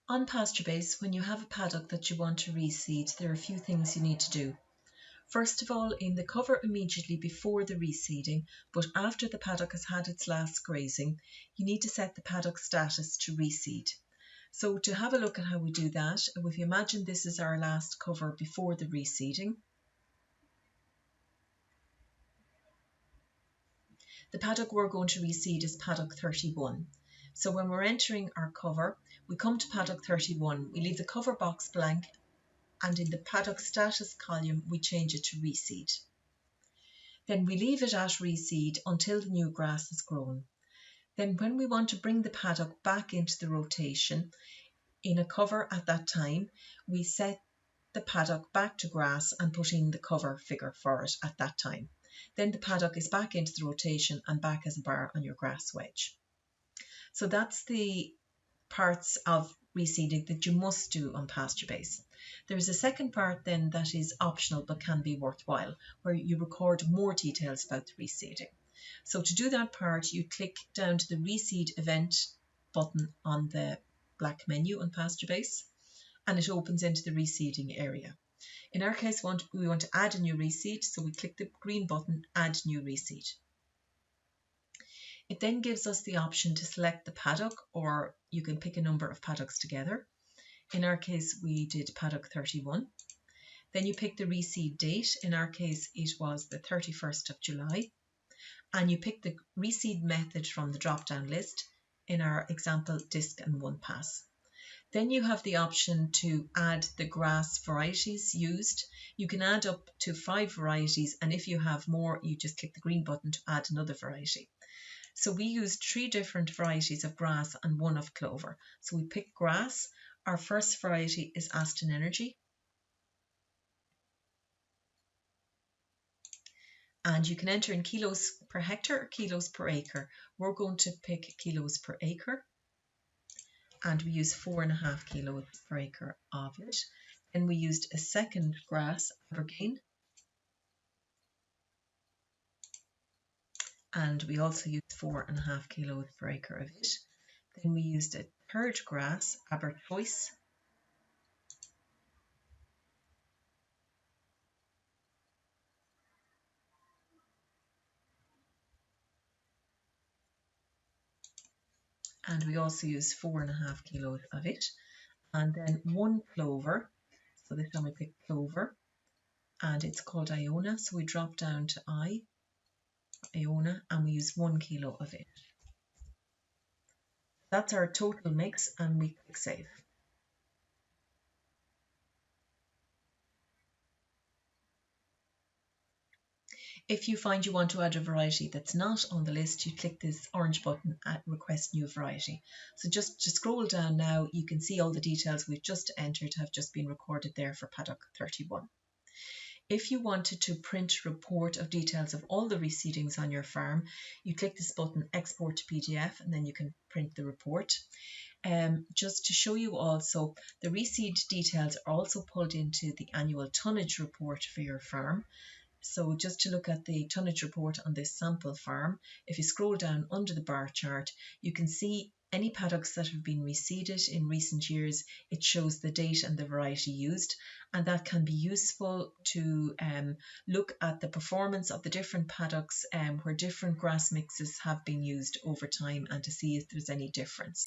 On pasture base, when you have a paddock that you want to reseed, there are a few things you need to do. First of all, in the cover immediately before the reseeding, but after the paddock has had its last grazing, you need to set the paddock status to reseed. So to have a look at how we do that, if you imagine this is our last cover before the reseeding, the paddock we're going to reseed is paddock 31. So when we're entering our cover, we come to paddock 31, we leave the cover box blank, and in the paddock status column, we change it to reseed. Then we leave it at reseed until the new grass has grown. Then when we want to bring the paddock back into the rotation, in a cover at that time, we set the paddock back to grass and put in the cover figure for it at that time. Then the paddock is back into the rotation and back as a bar on your grass wedge. So that's the parts of reseeding that you must do on pasture base. There's a second part then that is optional but can be worthwhile, where you record more details about the reseeding. So to do that part, you click down to the Reseed event button on the black menu on pasture base, and it opens into the reseeding area. In our case, we want to add a new reseed, so we click the green button, Add New Reseed. It then gives us the option to select the paddock, or you can pick a number of paddocks together. In our case, we did paddock 31. Then you pick the reseed date. In our case, it was the 31st of July. And you pick the reseed method from the drop-down list. In our example, disc and one pass. Then you have the option to add the grass varieties used. You can add up to 5 varieties, and if you have more, you just click the green button to add another variety. So we used 3 different varieties of grass and 1 of clover. So we picked grass. Our first variety is Aston Energy. And you can enter in kilos per hectare or kilos per acre. We're going to pick kilos per acre. And we use 4.5 kilos per acre of it. Then we used a second grass, Evergreen. And we also used 4.5 kilos per acre of it. Then we used a third grass, Aber Choice. And we also used 4.5 kilos of it. And then 1 clover. So this time we picked clover. And it's called Iona. So we drop down to Iona, and we use 1 kilo of it. That's our total mix, and we click save. If you find you want to add a variety that's not on the list, you click this orange button at Request New Variety. So just to scroll down now, you can see all the details we've just entered have just been recorded there for paddock 31. If you wanted to print a report of details of all the reseedings on your farm, you click this button, Export to PDF, and then you can print the report. Just to show you also, the reseed details are also pulled into the annual tonnage report for your farm. So just to look at the tonnage report on this sample farm, if you scroll down under the bar chart, you can see any paddocks that have been reseeded in recent years. It shows the date and the variety used, and that can be useful to look at the performance of the different paddocks where different grass mixes have been used over time, and to see if there's any difference.